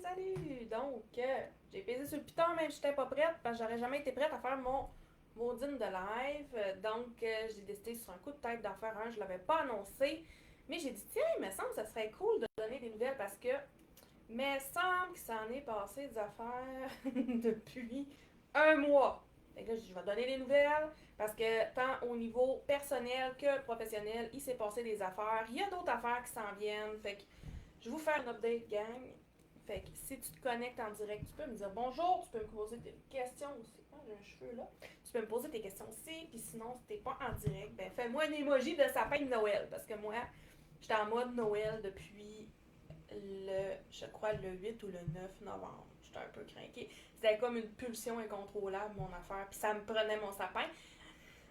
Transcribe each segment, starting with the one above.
Salut! Donc, j'ai pesé sur le piton, même si j'étais pas prête, parce que j'aurais jamais été prête à faire mon maudine de live. Donc, j'ai décidé sur un coup de tête d'en faire un. Je l'avais pas annoncé. Mais j'ai dit, tiens, il me semble que ça serait cool de donner des nouvelles parce que, il me semble que ça en est passé des affaires depuis un mois. Fait que là, je vais donner des nouvelles parce que tant au niveau personnel que professionnel, il s'est passé des affaires. Il y a d'autres affaires qui s'en viennent. Fait que je vais vous faire un update, gang. Fait que si tu te connectes en direct, tu peux me dire bonjour, tu peux me poser tes questions aussi. Ah, j'ai un cheveu là. Tu peux me poser tes questions aussi, puis sinon, si t'es pas en direct, ben fais-moi un emoji de sapin de Noël. Parce que moi, j'étais en mode Noël depuis je crois, le 8 ou le 9 novembre. J'étais un peu craquée. C'était comme une pulsion incontrôlable, mon affaire, puis ça me prenait mon sapin.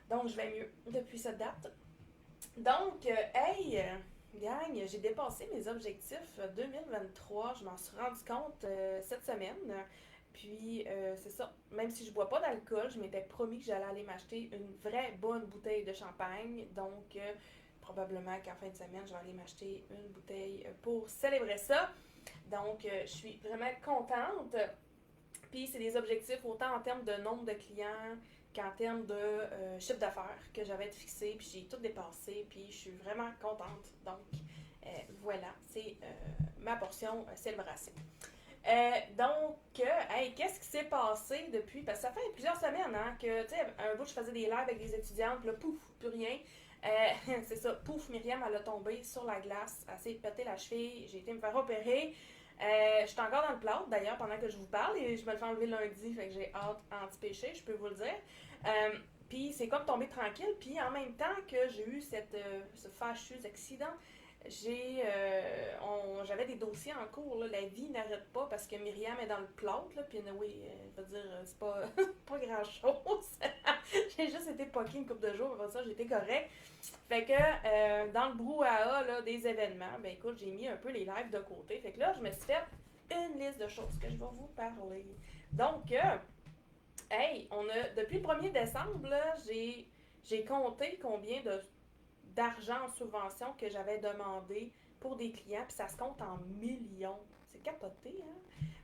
Donc, je vais mieux depuis cette date. Donc, hey, gang, j'ai dépassé mes objectifs 2023. Je m'en suis rendu compte cette semaine. Puis, c'est ça. Même si je bois pas d'alcool, je m'étais promis que j'allais aller m'acheter une vraie bonne bouteille de champagne. Donc, probablement qu'en fin de semaine, je vais aller m'acheter une bouteille pour célébrer ça. Donc, je suis vraiment contente. Puis, c'est des objectifs autant en termes de nombre de clients qu'en termes de chiffre d'affaires que j'avais fixé. Puis, j'ai tout dépassé. Puis, je suis vraiment contente. Donc, voilà, c'est ma portion célébration. Hey, qu'est-ce qui s'est passé depuis? Parce que ça fait plusieurs semaines que, tu sais, un bout, je faisais des lives avec des étudiantes, puis là, pouf, plus rien. C'est ça, pouf, Myriam, elle a tombé sur la glace, elle s'est pété la cheville, j'ai été me faire opérer. Je suis encore dans le plâtre, d'ailleurs, pendant que je vous parle, et je me le fais enlever lundi, fait que j'ai hâte anti-péché, je peux vous le dire. Puis c'est comme tombé tranquille, puis en même temps que j'ai eu ce fâcheux accident, j'avais des dossiers en cours. Là. La vie n'arrête pas parce que Myriam est dans le plâtre. Là, puis oui, je veux dire, c'est pas, pas grand chose. J'ai juste été poquée une couple de jours. Après ça, j'étais correct. Fait que dans le brouhaha là, des événements, ben écoute, j'ai mis un peu les lives de côté. Fait que là, je me suis fait une liste de choses que je vais vous parler. Donc, hey, depuis le 1er décembre, là, j'ai compté combien d'argent en subvention que j'avais demandé pour des clients, puis ça se compte en millions. C'est capoté, hein?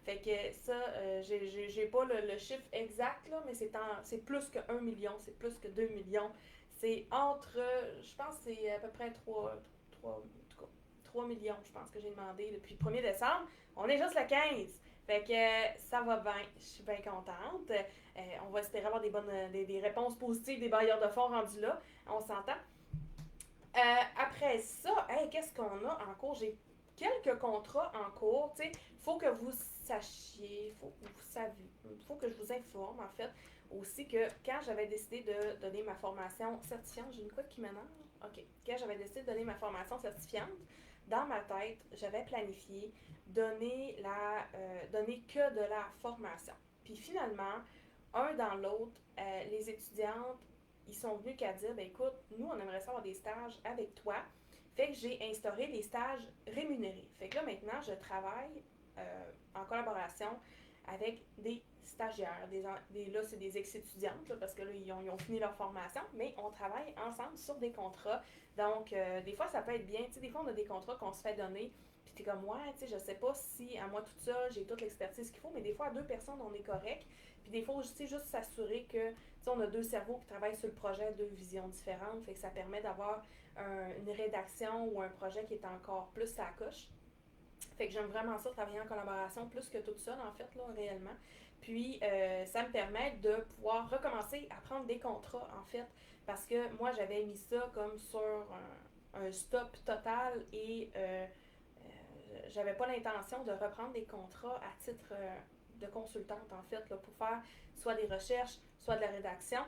Fait que ça, j'ai pas le chiffre exact, là, mais c'est plus que 1 million, c'est plus que 2 millions. C'est entre, je pense que c'est à peu près 3 millions, je pense que j'ai demandé depuis le 1er décembre. On est juste le 15. Fait que ça va bien, je suis bien contente. On va espérer avoir des réponses positives des bailleurs de fonds rendus là. On s'entend. Après ça, hey, qu'est-ce qu'on a en cours? J'ai quelques contrats en cours. Il faut que vous sachiez, faut que vous saviez, faut que je vous informe en fait aussi que quand j'avais décidé de donner ma formation certifiante, j'ai une quoi qui m'énerve? OK. Quand j'avais décidé de donner ma formation certifiante, dans ma tête, j'avais planifié donner que de la formation. Puis finalement, un dans l'autre, les étudiantes ils sont venus qu'à dire, ben écoute, nous, on aimerait savoir des stages avec toi. Fait que j'ai instauré les stages rémunérés. Fait que là, maintenant, je travaille en collaboration avec des stagiaires. Là, c'est des ex-étudiantes, là, parce que là, ils ont fini leur formation, mais on travaille ensemble sur des contrats. Donc, des fois, ça peut être bien. Tu sais, des fois, on a des contrats qu'on se fait donner, puis t'es comme, ouais, tu sais, je sais pas si à moi toute seule, j'ai toute l'expertise qu'il faut, mais des fois, à deux personnes, on est correct. Puis des fois, tu sais, juste s'assurer que on a deux cerveaux qui travaillent sur le projet, deux visions différentes, fait que ça permet d'avoir une rédaction ou un projet qui est encore plus à la coche. Fait que j'aime vraiment ça, travailler en collaboration, plus que toute seule, en fait, là, réellement. Puis, ça me permet de pouvoir recommencer à prendre des contrats, en fait, parce que moi, j'avais mis ça comme sur un stop total et j'avais pas l'intention de reprendre des contrats à titre de consultante, en fait, là, pour faire soit des recherches, soit de la rédaction.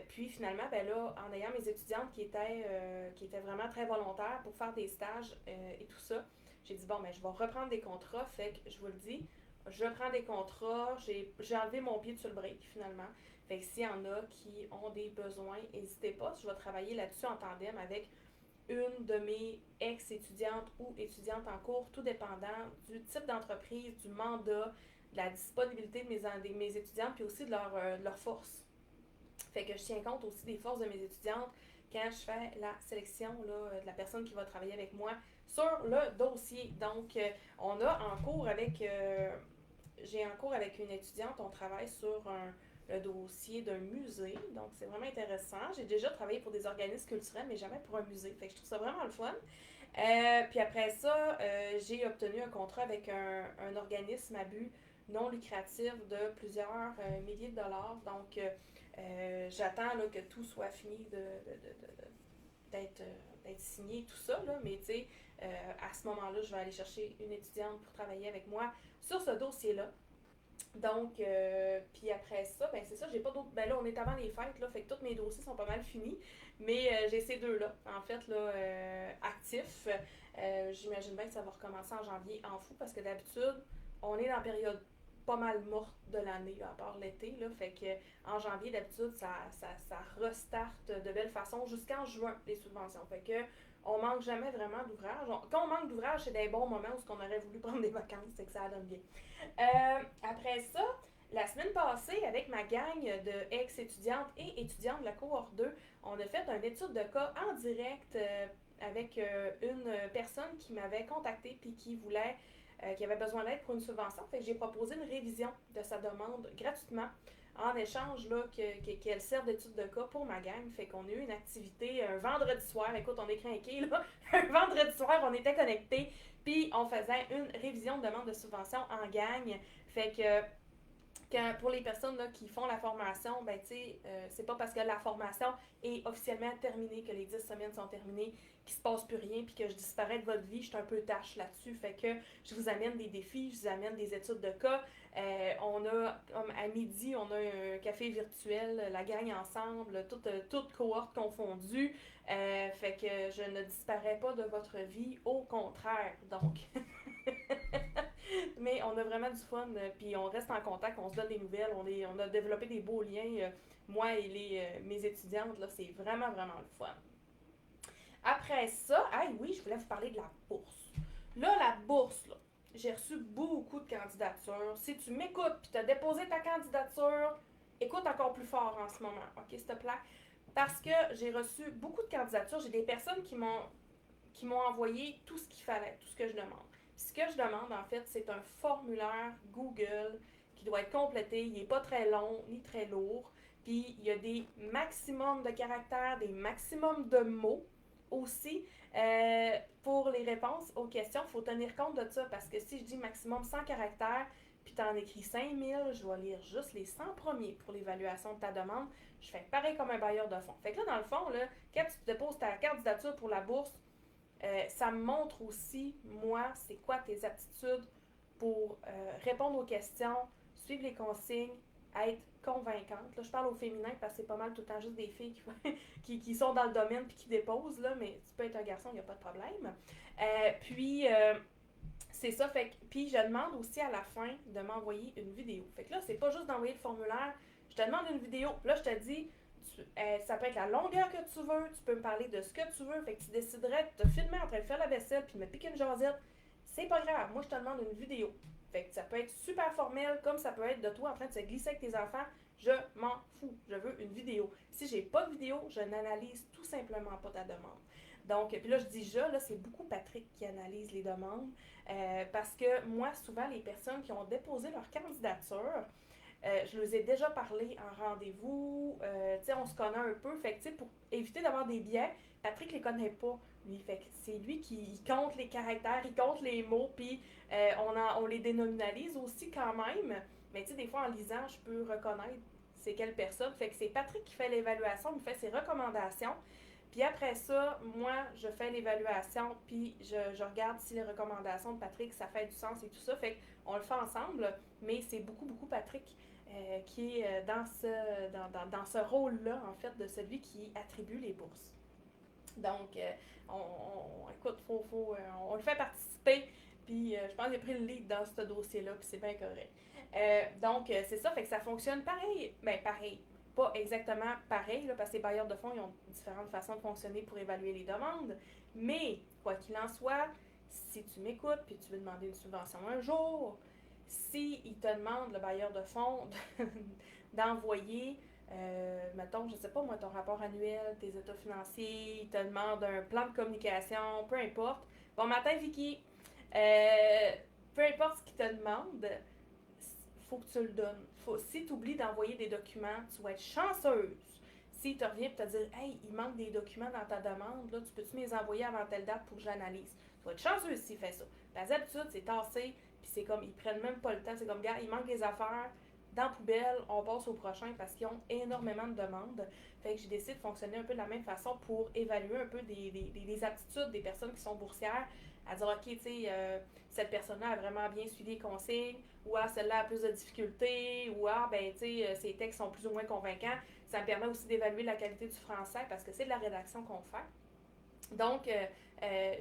Puis finalement, ben là, en ayant mes étudiantes qui étaient vraiment très volontaires pour faire des stages et tout ça, j'ai dit, bon, ben je vais reprendre des contrats. Fait que je vous le dis, je prends des contrats. J'ai enlevé mon pied sur le break, finalement. Fait que s'il y en a qui ont des besoins, n'hésitez pas. Je vais travailler là-dessus en tandem avec une de mes ex-étudiantes ou étudiantes en cours, tout dépendant du type d'entreprise, du mandat, de la disponibilité de mes étudiantes, puis aussi de leur force. Fait que je tiens compte aussi des forces de mes étudiantes quand je fais la sélection là, de la personne qui va travailler avec moi sur le dossier. Donc, on a en cours avec, j'ai en cours avec une étudiante, on travaille sur le dossier d'un musée, donc c'est vraiment intéressant. J'ai déjà travaillé pour des organismes culturels, mais jamais pour un musée, fait que je trouve ça vraiment le fun. Puis après ça, j'ai obtenu un contrat avec un organisme à but non lucratif de plusieurs milliers de dollars. Donc, j'attends là, que tout soit fini d'être, d'être signé, tout ça. Là, mais tu sais, à ce moment-là, je vais aller chercher une étudiante pour travailler avec moi sur ce dossier-là. Donc, puis après ça, ben c'est ça, j'ai pas d'autres. Ben là, on est avant les fêtes, là, fait que tous mes dossiers sont pas mal finis. Mais j'ai ces deux-là, en fait, là, actifs. J'imagine bien que ça va recommencer en janvier en fou parce que d'habitude, on est dans la période pas mal morte de l'année, là, à part l'été. Là, fait que en janvier, d'habitude, ça restarte de belle façon jusqu'en juin, les subventions. Fait que on manque jamais vraiment d'ouvrage. Quand on manque d'ouvrage, c'est des bons moments où on aurait voulu prendre des vacances, c'est que ça donne bien. Après ça, la semaine passée, avec ma gang de ex-étudiantes et étudiantes de la cohorte 2, on a fait une étude de cas en direct avec une personne qui m'avait contactée puis qui avait besoin d'aide pour une subvention. Fait que j'ai proposé une révision de sa demande gratuitement en échange là, qu'elle serve d'étude de cas pour ma gang. Fait qu'on a eu une activité un vendredi soir. Écoute, on est craqués là. Un vendredi soir, on était connectés. Puis on faisait une révision de demande de subvention en gang. Fait que pour les personnes là, qui font la formation, ben tu sais, c'est pas parce que la formation est officiellement terminée, que les 10 semaines sont terminées, qu'il se passe plus rien, puis que je disparais de votre vie. Je suis un peu tâche là-dessus. Fait que je vous amène des défis, je vous amène des études de cas. On a, comme à midi, on a un café virtuel, la gang ensemble, toute cohorte confondue. Fait que je ne disparais pas de votre vie, au contraire. Donc, mais on a vraiment du fun, puis on reste en contact, on se donne des nouvelles, on a développé des beaux liens, moi et mes étudiantes, là, c'est vraiment, vraiment le fun. Après ça, ah oui, je voulais vous parler de la bourse. Là, la bourse, là, j'ai reçu beaucoup de candidatures. Si tu m'écoutes puis tu as déposé ta candidature, écoute encore plus fort en ce moment, ok, s'il te plaît? Parce que j'ai reçu beaucoup de candidatures. J'ai des personnes qui m'ont envoyé tout ce qu'il fallait, tout ce que je demande. Puis ce que je demande, en fait, c'est un formulaire Google qui doit être complété. Il n'est pas très long ni très lourd. Puis il y a des maximums de caractères, des maximums de mots aussi. Pour les réponses aux questions, il faut tenir compte de ça parce que si je dis maximum 100 caractères, puis tu en écris 5000, je vais lire juste les 100 premiers pour l'évaluation de ta demande. Je fais pareil comme un bailleur de fonds. Fait que là, dans le fond, là, quand tu déposes ta candidature pour la bourse, ça me montre aussi, moi, c'est quoi tes aptitudes pour répondre aux questions, suivre les consignes, être convaincante. Là, je parle au féminin parce que c'est pas mal tout le temps juste des filles qui sont dans le domaine puis qui déposent, là, mais tu peux être un garçon, il n'y a pas de problème. Puis, c'est ça, fait que, puis je demande aussi à la fin de m'envoyer une vidéo. Fait que là, c'est pas juste d'envoyer le formulaire, je te demande une vidéo. Là, je te dis, ça peut être la longueur que tu veux, tu peux me parler de ce que tu veux, fait que tu déciderais de te filmer en train de faire la vaisselle puis de me piquer une jasette. C'est pas grave, moi je te demande une vidéo. Fait que ça peut être super formel, comme ça peut être de toi en train de se glisser avec tes enfants. Je m'en fous, je veux une vidéo. Si j'ai pas de vidéo, je n'analyse tout simplement pas ta demande. Donc, puis là, je dis je, là, c'est beaucoup Patrick qui analyse les demandes. Parce que moi, souvent, les personnes qui ont déposé leur candidature, je les ai déjà parlé en rendez-vous. Tu sais, on se connaît un peu. Fait que, tu sais, pour éviter d'avoir des biais, Patrick les connaît pas, lui. Fait que c'est lui qui compte les caractères, il compte les mots, puis on les dénominalise aussi quand même. Mais tu sais, des fois, en lisant, je peux reconnaître c'est quelle personne. Fait que c'est Patrick qui fait l'évaluation, il me fait ses recommandations. Puis après ça, moi, je fais l'évaluation, puis je regarde si les recommandations de Patrick, ça fait du sens et tout ça. Fait qu'on le fait ensemble, mais c'est beaucoup, beaucoup Patrick qui est dans ce rôle-là, en fait, de celui qui attribue les bourses. Donc, écoute, on le fait participer, puis je pense qu'il a pris le lead dans ce dossier-là, puis c'est bien correct. Donc, c'est ça, fait que ça fonctionne pareil. Ben, pareil. Pas exactement pareil, là, parce que les bailleurs de fonds, ils ont différentes façons de fonctionner pour évaluer les demandes. Mais, quoi qu'il en soit, si tu m'écoutes puis tu veux demander une subvention un jour, si il te demande, le bailleur de fonds, d'envoyer, mettons, je sais pas moi, ton rapport annuel, tes états financiers, il te demande un plan de communication, peu importe, Bon matin, Vicky. Euh, Peu importe ce qu'il te demande, faut que tu le donnes. Si tu oublies d'envoyer des documents, tu vas être chanceuse. S'il te revient et te dire hey, il manque des documents dans ta demande, là, tu peux-tu me les envoyer avant telle date pour que j'analyse? Tu vas être chanceuse s'il fait ça. Parce que d'habitude, c'est tassé, puis c'est comme, ils prennent même pas le temps. C'est comme, gars, il manque des affaires, dans la poubelle, on passe au prochain parce qu'ils ont énormément de demandes. Fait que j'ai décidé de fonctionner un peu de la même façon pour évaluer un peu des aptitudes des personnes qui sont boursières. À dire, OK, tu sais, cette personne-là a vraiment bien suivi les consignes, ou ah, celle-là a plus de difficultés, ou ah, ben, tu sais, ses textes sont plus ou moins convaincants. Ça me permet aussi d'évaluer la qualité du français parce que c'est de la rédaction qu'on fait. Donc,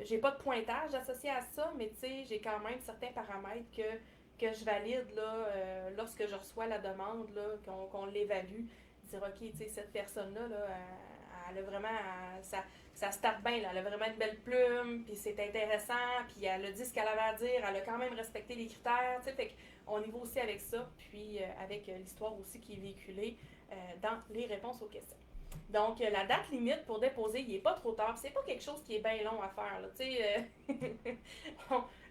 j'ai pas de pointage associé à ça, mais tu sais, j'ai quand même certains paramètres que je valide là, lorsque je reçois la demande, là, qu'on l'évalue. Dire, OK, tu sais, cette personne-là, là, elle a vraiment. Ça start bien, là. Elle a vraiment une belle plume, puis c'est intéressant, puis elle a dit ce qu'elle avait à dire, elle a quand même respecté les critères, tu sais. Fait qu'on y va aussi avec ça, puis avec l'histoire aussi qui est véhiculée dans les réponses aux questions. Donc, la date limite pour déposer, il n'est pas trop tard. C'est pas quelque chose qui est bien long à faire. Là.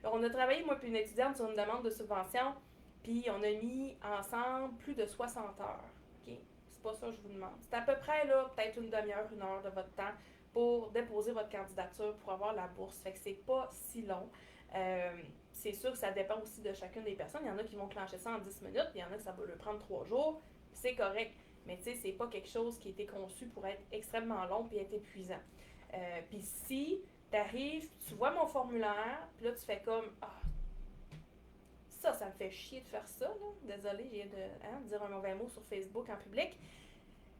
On a travaillé, moi, puis une étudiante, sur une demande de subvention, puis on a mis ensemble plus de 60 heures. OK? C'est pas ça que je vous demande. C'est à peu près, là, peut-être une demi-heure, une heure de votre temps pour déposer votre candidature pour avoir la bourse. Fait que c'est pas si long. C'est sûr que ça dépend aussi de chacune des personnes. Il y en a qui vont clencher ça en 10 minutes, puis il y en a que ça va leur prendre 3 jours. C'est correct. Mais tu sais, c'est pas quelque chose qui a été conçu pour être extrêmement long et être épuisant. Puis si tu arrives, tu vois mon formulaire, puis là tu fais comme ah, ça me fait chier de faire ça, là. Désolée, j'ai de dire un mauvais mot sur Facebook en public.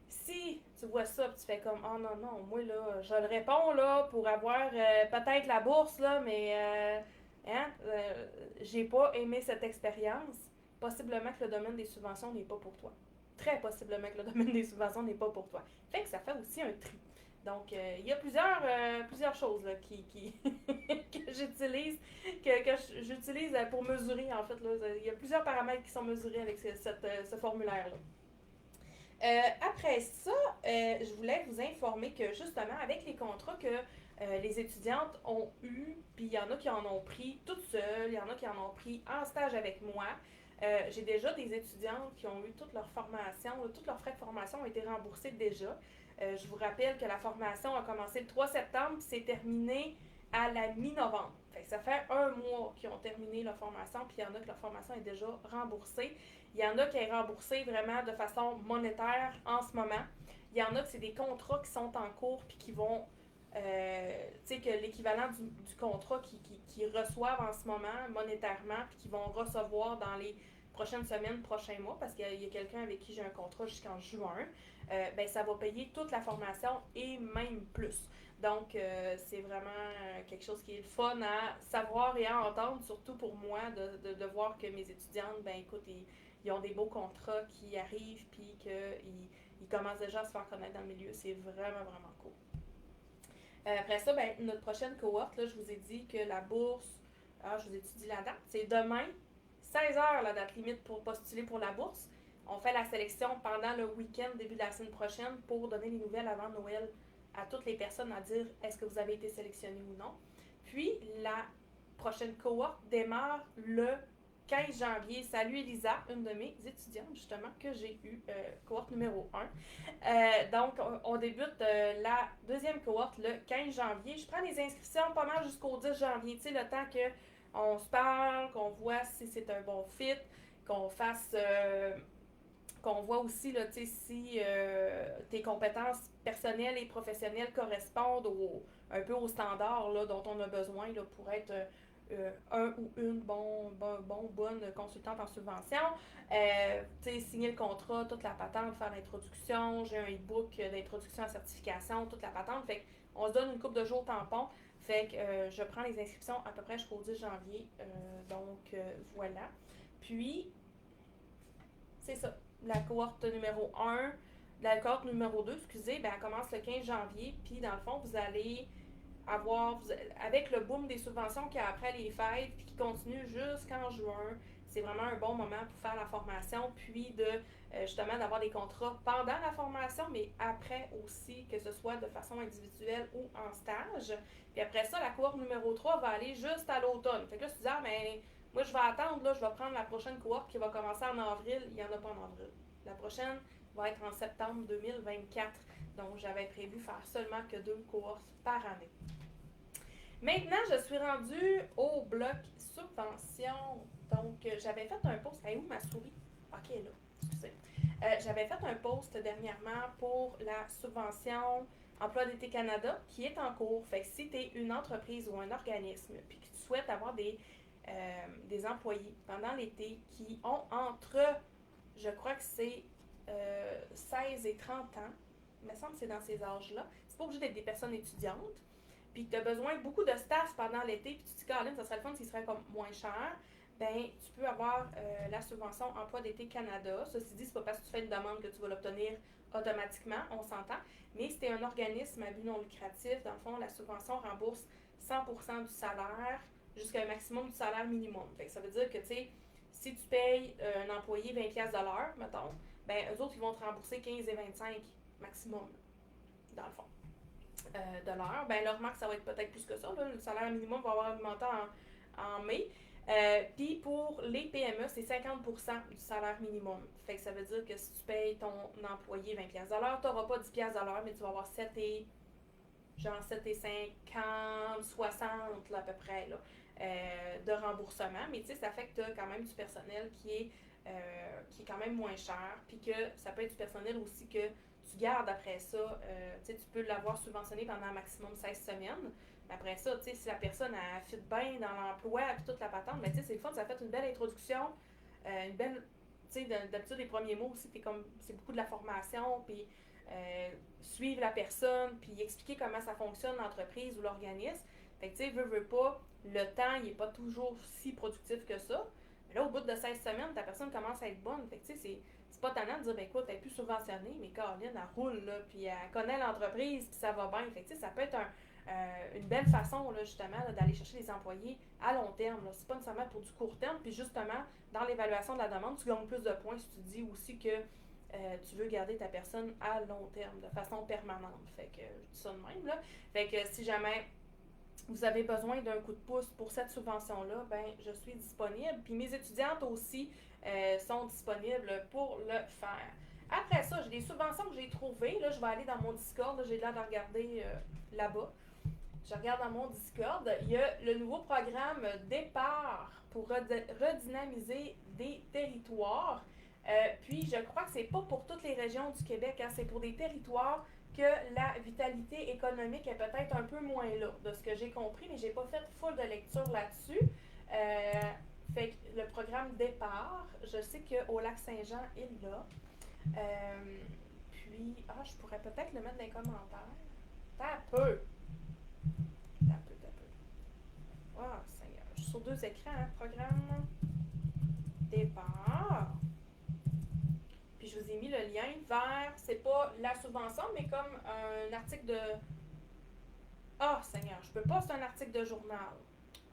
Si tu vois ça, puis tu fais comme oh non, moi là, je le réponds là pour avoir peut-être la bourse, là, mais j'ai pas aimé cette expérience, possiblement que le domaine des subventions n'est pas pour toi. Très possiblement que le domaine des subventions n'est pas pour toi. Fait que ça fait aussi un tri. Donc, il y a plusieurs choses là, que j'utilise, que j'utilise pour mesurer, en fait. Là. Il y a plusieurs paramètres qui sont mesurés avec ce formulaire-là. Après ça, je voulais vous informer que justement, avec les contrats que les étudiantes ont eus, puis il y en a qui en ont pris toutes seules, il y en a qui en ont pris en stage avec moi. J'ai déjà des étudiantes qui ont eu toute leur formation, tous leurs frais de formation ont été remboursés déjà. Je vous rappelle que la formation a commencé le 3 septembre puis s'est terminée à la mi-novembre. Fait que ça fait un mois qu'ils ont terminé leur formation, puis il y en a que leur formation est déjà remboursée. Il y en a qui est remboursée vraiment de façon monétaire en ce moment. Il y en a que c'est des contrats qui sont en cours puis qui vont tu sais, que l'équivalent du contrat qu'ils reçoivent en ce moment monétairement, puis qu'ils vont recevoir dans les prochaines semaines, prochains mois, parce qu'il y a quelqu'un avec qui j'ai un contrat jusqu'en juin, ben ça va payer toute la formation et même plus. Donc, c'est vraiment quelque chose qui est le fun à savoir et à entendre, surtout pour moi, de voir que mes étudiantes, ben écoute, ils ont des beaux contrats qui arrivent, puis qu'ils commencent déjà à se faire connaître dans le milieu. C'est vraiment, vraiment cool. Après ça, ben, notre prochaine cohorte, là, je vous ai dit que la bourse, je vous ai dit la date, c'est demain, 16h la date limite pour postuler pour la bourse. On fait la sélection pendant le week-end, début de la semaine prochaine, pour donner les nouvelles avant Noël à toutes les personnes à dire est-ce que vous avez été sélectionné ou non. Puis, la prochaine cohorte démarre le 15 janvier. Salut Elisa, une de mes étudiantes justement que j'ai eu, cohorte numéro 1. Donc, on débute la deuxième cohorte le 15 janvier. Je prends les inscriptions pas mal jusqu'au 10 janvier, tu sais, le temps qu'on se parle, qu'on voit si c'est un bon fit, qu'on fasse... qu'on voit aussi là, si tes compétences personnelles et professionnelles correspondent un peu aux standards là, dont on a besoin là, pour être un ou une bonne consultante en subvention. Signer le contrat, toute la patente, faire l'introduction. J'ai un e-book d'introduction à certification, toute la patente. Fait qu'on se donne une couple de jours tampon. Fait que je prends les inscriptions à peu près jusqu'au 10 janvier. Donc, voilà. Puis, c'est ça. La cohorte numéro 1, la cohorte numéro 2, excusez, ben, elle commence le 15 janvier. Puis, dans le fond, vous allez avoir, avec le boom des subventions qu'il y a après les fêtes, puis qui continue jusqu'en juin, c'est vraiment un bon moment pour faire la formation, puis de justement d'avoir des contrats pendant la formation, mais après aussi, que ce soit de façon individuelle ou en stage. Puis après ça, la cohorte numéro 3 va aller juste à l'automne. Fait que là, tu te dis, ah, mais moi, je vais attendre, là, je vais prendre la prochaine cohorte qui va commencer en avril. Il n'y en a pas en avril. La prochaine va être en septembre 2024. Donc, j'avais prévu faire seulement que 2 cohortes par année. Maintenant, je suis rendue au bloc subvention. Donc, j'avais fait un post. Elle est où ma souris? Ok, là. Excusez. J'avais fait un post dernièrement pour la subvention Emploi d'été Canada qui est en cours. Fait que si tu es une entreprise ou un organisme puis que tu souhaites avoir des employés pendant l'été qui ont entre, je crois que c'est 16 et 30 ans, il me semble que c'est dans ces âges-là. C'est pas obligé d'être des personnes étudiantes. Puis que tu as besoin de beaucoup de staff pendant l'été, puis tu te dis, Caroline, ça serait le fun s'il serait comme moins cher, ben tu peux avoir la subvention Emploi d'été Canada. Ceci dit, c'est pas parce que tu fais une demande que tu vas l'obtenir automatiquement, on s'entend, mais c'était un organisme à but non lucratif. Dans le fond, la subvention rembourse 100% du salaire jusqu'à un maximum du salaire minimum. Fait que ça veut dire que, tu sais, si tu payes un employé 20$ de l'heure, mettons, ben eux autres, ils vont te rembourser 15 et 25 maximum, dans le fond. De l'heure, ben leur remarque, ça va être peut-être plus que ça. Là. Le salaire minimum va avoir augmenté en mai. Puis pour les PME, c'est 50% du salaire minimum. Fait que ça veut dire que si tu payes ton employé 20$ de l'heure, tu n'auras pas 10$ de l'heure, mais tu vas avoir 7 et 50, 60 là, à peu près là, de remboursement. Mais tu sais, ça fait que tu as quand même du personnel qui est quand même moins cher. Puis que ça peut être du personnel aussi que tu gardes après ça. Tu peux l'avoir subventionné pendant un maximum 16 semaines. Mais après ça, si la personne a fit bien dans l'emploi et toute la patente, ben, c'est le fun, ça fait une belle introduction, une belle. D'habitude, les premiers mots aussi, c'est beaucoup de la formation, puis suivre la personne, puis expliquer comment ça fonctionne l'entreprise ou l'organisme. Fait que, tu sais, veux pas, le temps, il n'est pas toujours si productif que ça. Mais là, au bout de 16 semaines, ta personne commence à être bonne. Fait que, tu sais, c'est pas tannant de dire, ben écoute, elle est plus subventionnée, mais Caroline, elle roule, là, puis elle connaît l'entreprise, puis ça va bien. Fait que, tu sais, ça peut être une belle façon, là, justement, là, d'aller chercher des employés à long terme. Là. C'est pas nécessairement pour du court terme, puis justement, dans l'évaluation de la demande, tu gagnes plus de points si tu dis aussi que tu veux garder ta personne à long terme, de façon permanente. Fait que, je dis ça de même, là. Fait que si jamais vous avez besoin d'un coup de pouce pour cette subvention-là, ben je suis disponible. Puis mes étudiantes aussi sont disponibles pour le faire. Après ça, j'ai des subventions que j'ai trouvées. Là, je vais aller dans mon Discord. Là, j'ai l'air de regarder là-bas. Je regarde dans mon Discord. Il y a le nouveau programme Départ pour redynamiser des territoires. Puis, je crois que c'est pas pour toutes les régions du Québec. Hein, c'est pour des territoires que la vitalité économique est peut-être un peu moins là, de ce que j'ai compris, mais j'ai pas fait full de lecture là-dessus. Fait que le programme Départ, je sais qu'au Lac-Saint-Jean, il l'a. Puis, je pourrais peut-être le mettre dans les commentaires. T'as peu. Seigneur. Je suis sur 2 écrans, hein, programme Départ. Puis je vous ai mis le lien vers, c'est pas la subvention, mais comme un article de... Seigneur, je peux pas, c'est un article de journal.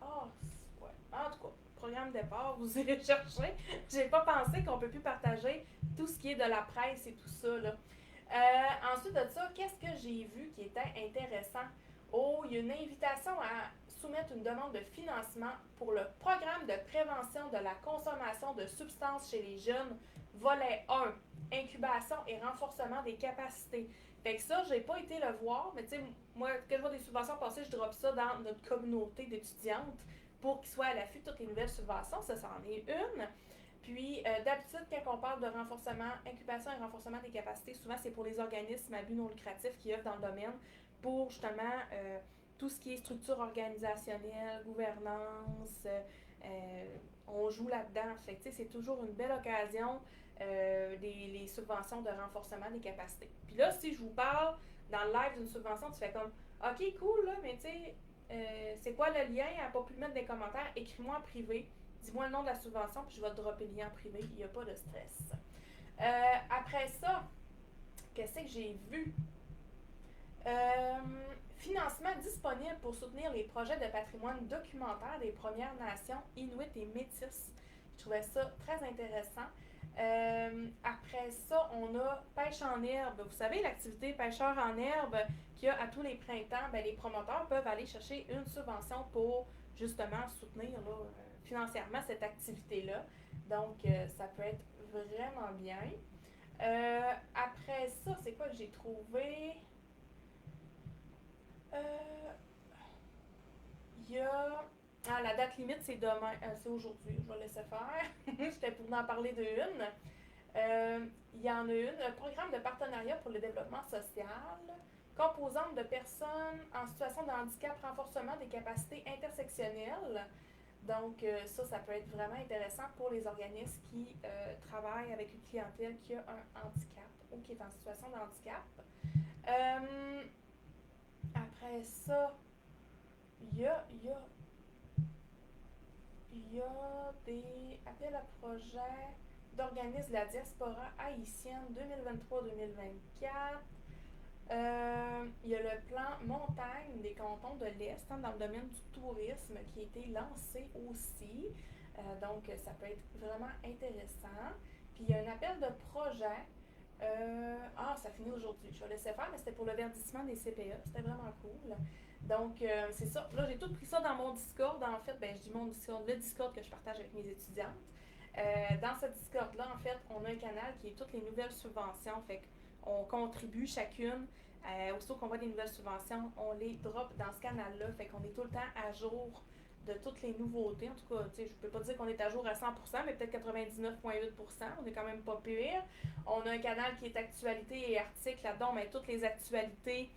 Ouais. En tout cas, programme Départ, vous irez chercher. J'ai pas pensé qu'on peut plus partager tout ce qui est de la presse et tout ça, là. Ensuite de ça, qu'est-ce que j'ai vu qui était intéressant? Il y a une invitation à soumettre une demande de financement pour le programme de prévention de la consommation de substances chez les jeunes, volet 1, incubation et renforcement des capacités. Fait que ça, j'ai pas été le voir, mais tu sais, moi, quand je vois des subventions passer, je drop ça dans notre communauté d'étudiantes pour qu'ils soient à l'affût de toutes les nouvelles subventions. Ça, c'en est une. Puis, d'habitude, quand on parle de renforcement, incubation et renforcement des capacités, souvent, c'est pour les organismes à but non lucratif qui œuvrent dans le domaine pour, justement, tout ce qui est structure organisationnelle, gouvernance, on joue là-dedans. Fait que, tu sais, c'est toujours une belle occasion, les subventions de renforcement des capacités. Puis là, si je vous parle dans le live d'une subvention, tu fais comme, OK, cool, là, mais tu sais, c'est quoi le lien? Elle n'a pas pu le mettre dans les commentaires. Écris-moi en privé. Dis-moi le nom de la subvention, puis je vais te dropper le lien en privé. Il n'y a pas de stress. Après ça, qu'est-ce que j'ai vu? Financement disponible pour soutenir les projets de patrimoine documentaire des Premières Nations, Inuits et Métis. Je Je trouvais ça très intéressant. Après ça, on a pêche en herbe. Vous savez, l'activité pêcheur en herbe qu'il y a à tous les printemps, ben, les promoteurs peuvent aller chercher une subvention pour justement soutenir là, financièrement cette activité-là. Donc, ça peut être vraiment bien. Après ça, c'est quoi que j'ai trouvé? Euh, Il y a. Ah, la date limite, c'est demain. C'est aujourd'hui. Je vais laisser faire. J'étais pour en parler de une. Il y en a une. Un programme de partenariat pour le développement social. Composante de personnes en situation de handicap, renforcement des capacités intersectionnelles. Donc, ça peut être vraiment intéressant pour les organismes qui travaillent avec une clientèle qui a un handicap ou qui est en situation de handicap. Euh, Après ça, il y a des appels à projets d'organismes de la diaspora haïtienne 2023-2024. Il y a le plan montagne des cantons de l'Est dans le domaine du tourisme qui a été lancé aussi. Donc, ça peut être vraiment intéressant. Puis, il y a un appel de projet. Ça finit aujourd'hui. Je vais laisser faire, mais c'était pour le verdissement des CPE. C'était vraiment cool. Donc, c'est ça. Là, j'ai tout pris ça dans mon Discord. En fait, je dis mon Discord, le Discord que je partage avec mes étudiantes. Dans ce Discord-là, en fait, on a un canal qui est toutes les nouvelles subventions. Fait qu'on contribue chacune. Aussitôt qu'on voit des nouvelles subventions, on les drop dans ce canal-là. Fait qu'on est tout le temps à jour de toutes les nouveautés. En tout cas, je ne peux pas dire qu'on est à jour à 100%, mais peut-être 99,8%. On est quand même pas pire. On a un canal qui est actualité et articles. Là-dedans, on met toutes les actualités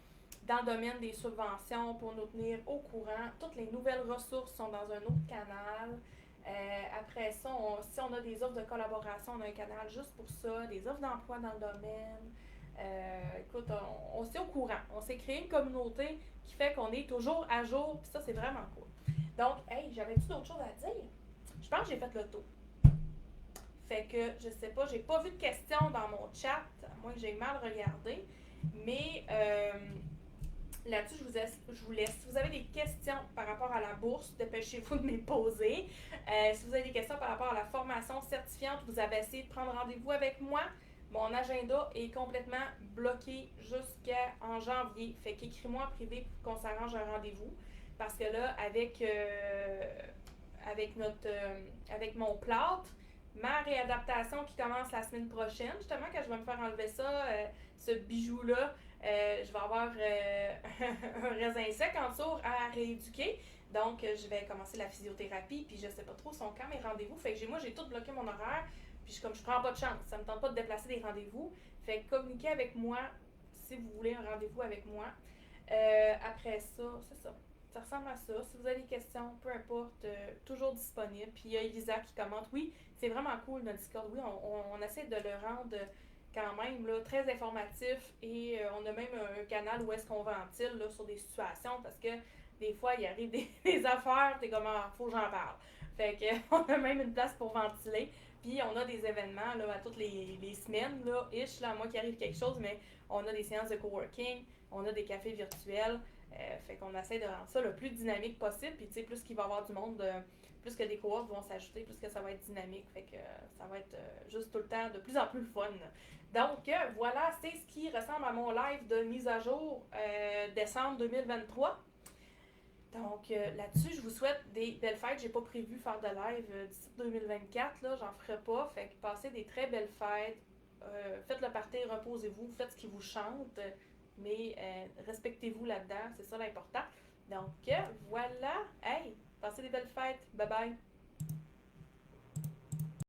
dans le domaine des subventions pour nous tenir au courant. Toutes les nouvelles ressources sont dans un autre canal. Après ça, si on a des offres de collaboration, on a un canal juste pour ça, des offres d'emploi dans le domaine. Écoute, on s'est au courant. On s'est créé une communauté qui fait qu'on est toujours à jour, puis ça, c'est vraiment cool. Donc, hey, j'avais-tu d'autres choses à dire? Je pense que j'ai fait le tour. Fait que, je sais pas, j'ai pas vu de questions dans mon chat, à moins que j'ai mal regardé. Mais là-dessus, je vous laisse. Si vous avez des questions par rapport à la bourse, dépêchez-vous de me les poser. Si vous avez des questions par rapport à la formation certifiante, vous avez essayé de prendre rendez-vous avec moi. Mon agenda est complètement bloqué jusqu'en janvier. Fait qu'écris-moi en privé pour qu'on s'arrange un rendez-vous. Parce que là, avec mon plâtre, ma réadaptation qui commence la semaine prochaine, justement, quand je vais me faire enlever ça, ce bijou-là, je vais avoir un raisin sec en dessous à rééduquer. Donc, je vais commencer la physiothérapie, puis je sais pas trop son quand mes rendez-vous. Fait que moi, j'ai tout bloqué mon horaire, puis comme je prends pas de chance, ça me tente pas de déplacer des rendez-vous. Fait que communiquez avec moi si vous voulez un rendez-vous avec moi. Après ça, c'est ça. Ça ressemble à ça. Si vous avez des questions, peu importe, toujours disponible. Puis il y a Elisa qui commente. Oui, c'est vraiment cool notre Discord. Oui, on essaie de le rendre quand même là, très informatif et on a même un canal où est-ce qu'on ventile là, sur des situations parce que des fois, il arrive des affaires, t'es comme, faut que j'en parle. Fait qu'on a même une place pour ventiler. Puis on a des événements là, à toutes les semaines, là, à moi qui arrive quelque chose, mais on a des séances de coworking, on a des cafés virtuels. Fait qu'on essaie de rendre ça le plus dynamique possible. Puis tu sais, plus qu'il va y avoir du monde, plus que des cohortes vont s'ajouter, plus que ça va être dynamique. Fait que ça va être juste tout le temps de plus en plus fun. Donc voilà, c'est ce qui ressemble à mon live de mise à jour décembre 2023. Donc là-dessus, je vous souhaite des belles fêtes. J'ai pas prévu faire de live d'ici 2024, là, j'en ferai pas. Fait que passez des très belles fêtes. Faites le party, reposez-vous, faites ce qui vous chante, mais respectez-vous là-dedans, c'est ça l'important. Donc voilà, hey, passez des belles fêtes, bye bye.